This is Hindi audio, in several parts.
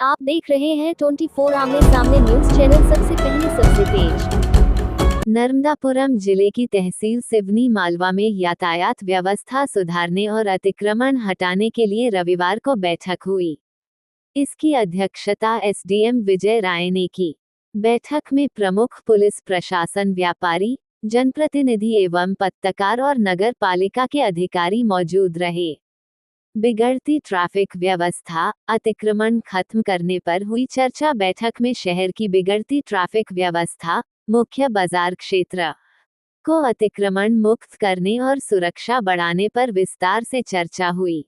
आप देख रहे हैं 24 आमने सामने न्यूज चैनल। सबसे पहले सबसे तेज। नर्मदापुरम जिले की तहसील सिवनी मालवा में यातायात व्यवस्था सुधारने और अतिक्रमण हटाने के लिए रविवार को बैठक हुई। इसकी अध्यक्षता एसडीएम विजय राय ने की। बैठक में प्रमुख पुलिस प्रशासन, व्यापारी, जनप्रतिनिधि एवं पत्रकार और नगर पालिका के अधिकारी मौजूद रहे। बिगड़ती ट्रैफिक व्यवस्था, अतिक्रमण खत्म करने पर हुई चर्चा। बैठक में शहर की बिगड़ती ट्रैफिक व्यवस्था, मुख्य बाजार क्षेत्र को अतिक्रमण मुक्त करने और सुरक्षा बढ़ाने पर विस्तार से चर्चा हुई।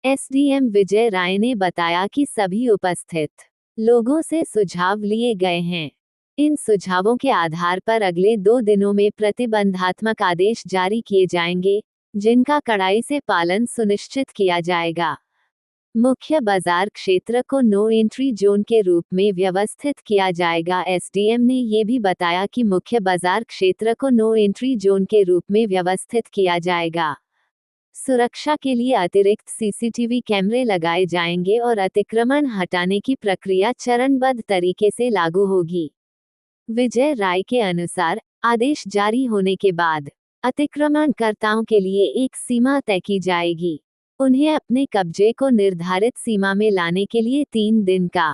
एसडीएम विजय राय ने बताया कि सभी उपस्थित लोगों से सुझाव लिए गए हैं। इन सुझावों के आधार पर अगले 2 दिनों में प्रतिबंधात्मक आदेश जारी किए जाएंगे, जिनका कड़ाई से पालन सुनिश्चित किया जाएगा। मुख्य बाजार क्षेत्र को नो एंट्री जोन के रूप में व्यवस्थित किया जाएगा। एसडीएम ने ये भी बताया कि मुख्य बाजार क्षेत्र को नो एंट्री जोन के रूप में व्यवस्थित किया जाएगा। सुरक्षा के लिए अतिरिक्त सीसीटीवी कैमरे लगाए जाएंगे और अतिक्रमण हटाने की प्रक्रिया चरणबद्ध तरीके से लागू होगी। विजय राय के अनुसार, आदेश जारी होने के बाद अतिक्रमणकर्ताओं के लिए एक सीमा तय की जाएगी। उन्हें अपने कब्जे को निर्धारित सीमा में लाने के लिए 3 दिन का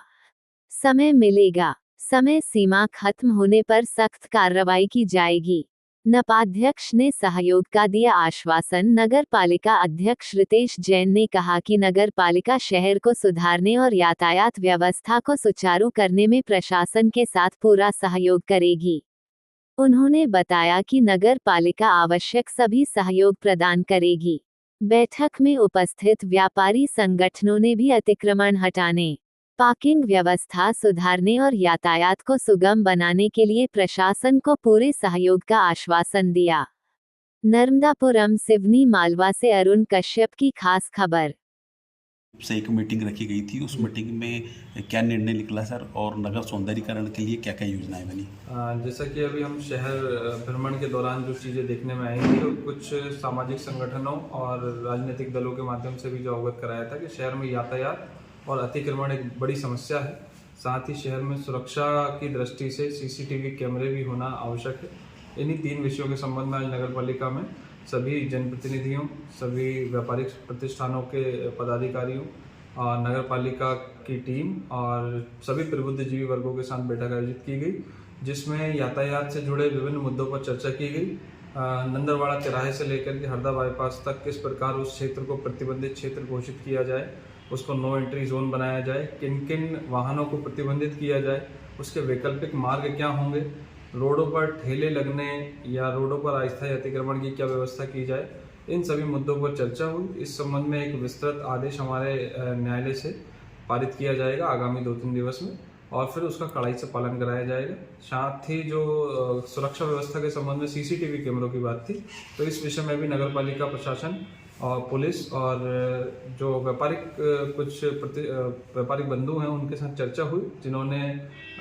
समय मिलेगा। समय सीमा खत्म होने पर सख्त कार्रवाई की जाएगी। नपाध्यक्ष ने सहयोग का दिया आश्वासन। नगर पालिका अध्यक्ष रितेश जैन ने कहा कि नगर पालिका शहर को सुधारने और यातायात व्यवस्था को सुचारू करने में प्रशासन के साथ पूरा सहयोग करेगी। उन्होंने बताया कि नगर पालिका आवश्यक सभी सहयोग प्रदान करेगी। बैठक में उपस्थित व्यापारी संगठनों ने भी अतिक्रमण हटाने, पार्किंग व्यवस्था सुधारने और यातायात को सुगम बनाने के लिए प्रशासन को पूरे सहयोग का आश्वासन दिया। नर्मदापुरम सिवनी मालवा से अरुण कश्यप की खास खबर। से एक मीटिंग रखी गई थी, उस मीटिंग में क्या निर्णय निकला सर, और नगर सौंदर्यीकरण के लिए क्या क्या योजनाएं बनी? जैसा कि अभी हम शहर भ्रमण के दौरान जो चीज़ें देखने में आई थी, कुछ सामाजिक संगठनों और राजनीतिक दलों के माध्यम से भी जो अवगत कराया था कि शहर में यातायात और अतिक्रमण एक बड़ी समस्या है। साथ ही शहर में सुरक्षा की दृष्टि से सीसीटीवी कैमरे भी होना आवश्यक है। इन्हीं 3 विषयों के संबंध में आज नगर पालिका में सभी जनप्रतिनिधियों, सभी व्यापारिक प्रतिष्ठानों के पदाधिकारियों, नगर पालिका की टीम और सभी प्रबुद्धजीवी वर्गों के साथ बैठक आयोजित की गई, जिसमें यातायात से जुड़े विभिन्न मुद्दों पर चर्चा की गई। नंदरवाड़ा तिराहे से लेकर के हरदा बाईपास तक किस प्रकार उस क्षेत्र को प्रतिबंधित क्षेत्र घोषित किया जाए, उसको नो एंट्री जोन बनाया जाए, किन किन वाहनों को प्रतिबंधित किया जाए, उसके वैकल्पिक मार्ग क्या होंगे, रोडों पर ठेले लगने या रोडों पर अस्थायी अतिक्रमण की क्या व्यवस्था की जाए, इन सभी मुद्दों पर चर्चा हुई। इस संबंध में एक विस्तृत आदेश हमारे न्यायालय से पारित किया जाएगा आगामी 2-3 दिवस में, और फिर उसका कड़ाई से पालन कराया जाएगा। साथ ही जो सुरक्षा व्यवस्था के संबंध में सीसीटीवी कैमरों की बात थी, तो इस विषय में भी नगर पालिका प्रशासन और पुलिस और जो कुछ व्यापारिक बंधु हैं उनके साथ चर्चा हुई, जिन्होंने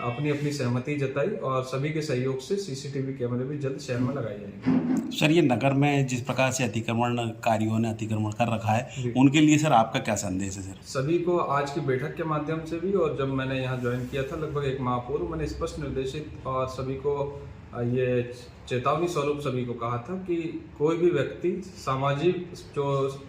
अपनी अपनी सहमति जताई, और सभी के सहयोग से सीसीटीवी कैमरे भी जल्द शहर में लगाए जाएंगे। सर, ये नगर में जिस प्रकार से अतिक्रमणकारियों ने अतिक्रमण कर रखा है, उनके लिए सर आपका क्या संदेश है? सर, सभी को आज की बैठक के माध्यम से भी, और जब मैंने यहाँ ज्वाइन किया था लगभग 1 माह पूर्व, मैंने स्पष्ट निर्देशित और सभी को ये चेतावनी स्वरूप सभी को कहा था कि कोई भी व्यक्ति सामाजिक जो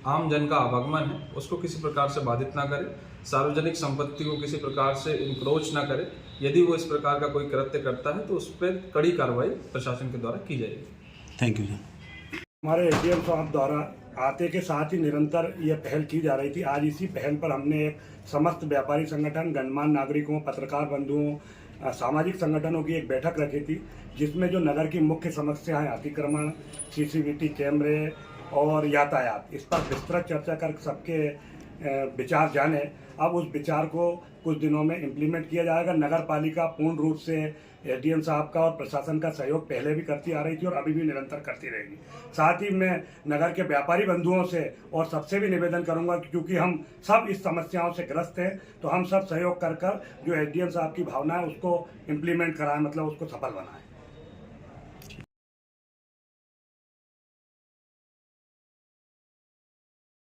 आम जन का आवागमन है उसको किसी प्रकार से बाधित ना करे, सार्वजनिक संपत्ति को किसी प्रकार से इंक्रोच ना करे। यदि वो इस प्रकार का कोई कृत्य करता है तो उस पर कड़ी कार्रवाई प्रशासन के द्वारा की जाएगी। Thank you sir. हमारे एडीएम साहब द्वारा आते के साथ ही निरंतर ये पहल की जा रही थी। आज इसी पहल पर हमने एक समस्त व्यापारी संगठन, गणमान्य नागरिकों, पत्रकार बंधुओं, सामाजिक संगठनों की एक बैठक रखी थी, जिसमें जो नगर की मुख्य समस्या है अतिक्रमण, सीसीटीवी कैमरे और यातायात, इस पर विस्तृत चर्चा कर सबके विचार जाने। अब उस विचार को कुछ दिनों में इम्प्लीमेंट किया जाएगा। नगर पालिका पूर्ण रूप से एडीएम साहब का और प्रशासन का सहयोग पहले भी करती आ रही थी और अभी भी निरंतर करती रहेगी। साथ ही मैं नगर के व्यापारी बंधुओं से और सबसे भी निवेदन करूंगा, क्योंकि हम सब इस समस्याओं से ग्रस्त हैं, तो हम सब सहयोग कर जो एडीएम साहब की भावना है उसको इम्प्लीमेंट कराएं, मतलब उसको सफल बनाएं।